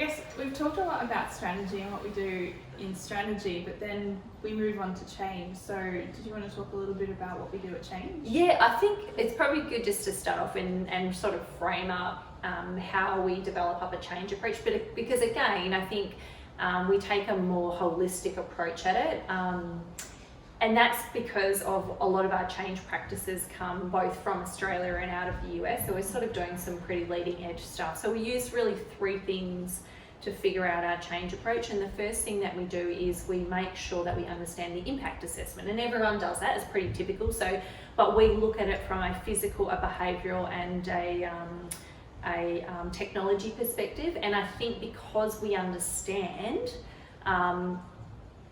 guess we've talked a lot about strategy and what we do in strategy, but then we move on to change. So did you want to talk a little bit about what we do at change? Yeah, I think it's probably good just to start off and sort of frame up how we develop up a change approach, but because again, I think we take a more holistic approach at it. And that's because of a lot of our change practices come both from Australia and out of the US. So we're sort of doing some pretty leading edge stuff. So we use really 3 things to figure out our change approach. And the first thing that we do is we make sure that we understand the impact assessment. And everyone does that, it's pretty typical. But we look at it from a physical, a behavioural and a technology perspective. And I think because we understand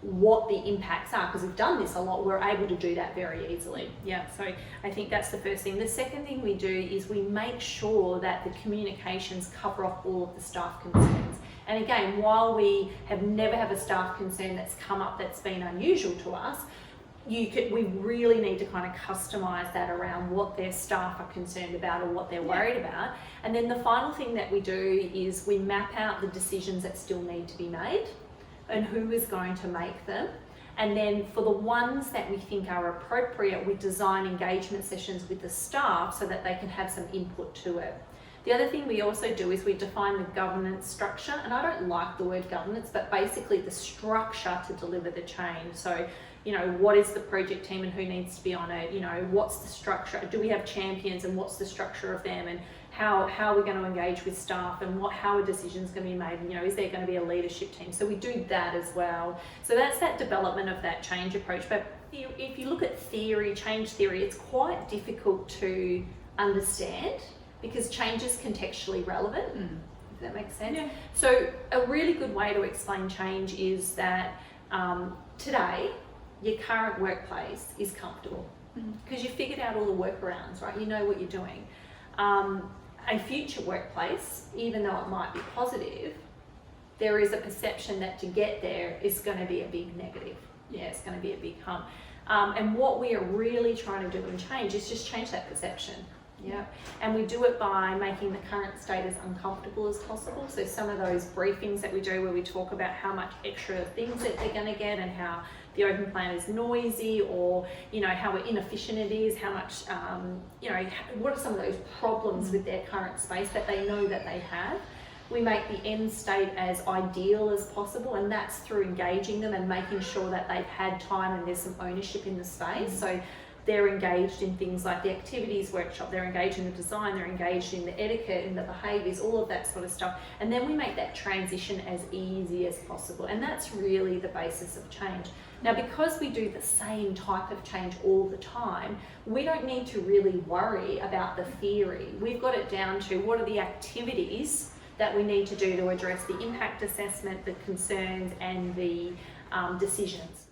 what the impacts are, because we've done this a lot, we're able to do that very easily. Yeah, so I think that's the first thing. The second thing we do is we make sure that the communications cover off all of the staff concerns. And again, while we have never had a staff concern that's come up that's been unusual to us, we really need to kind of customise that around what their staff are concerned about or what they're worried about. And then the final thing that we do is we map out the decisions that still need to be made and who is going to make them. And then for the ones that we think are appropriate, we design engagement sessions with the staff so that they can have some input to it. The other thing we also do is we define the governance structure, and I don't like the word governance, but basically the structure to deliver the change. So, you know, what is the project team and who needs to be on it? You know, what's the structure? Do we have champions and what's the structure of them? And how are we going to engage with staff and how are decisions going to be made? And, you know, is there going to be a leadership team? So we do that as well. So that's that development of that change approach. But if you look at theory, change theory, it's quite difficult to understand because change is contextually relevant. If that makes sense. Yeah. So a really good way to explain change is that today, your current workplace is comfortable because you figured out all the workarounds, right? You know what you're doing. A future workplace, even though it might be positive, there is a perception that to get there is going to be a big negative. Yeah, it's going to be a big hump. And what we are really trying to do in change is just change that perception. Yeah, and we do it by making the current state as uncomfortable as possible. So some of those briefings that we do where we talk about how much extra things that they're going to get and how the open plan is noisy, or you know how inefficient it is, how much you know, what are some of those problems with their current space that they know that they have. We make the end state as ideal as possible, and that's through engaging them and making sure that they've had time and there's some ownership in the space. So they're engaged in things like the activities workshop, they're engaged in the design, they're engaged in the etiquette and the behaviours, all of that sort of stuff. And then we make that transition as easy as possible. And that's really the basis of change. Now, because we do the same type of change all the time, we don't need to really worry about the theory. We've got it down to what are the activities that we need to do to address the impact assessment, the concerns and the decisions.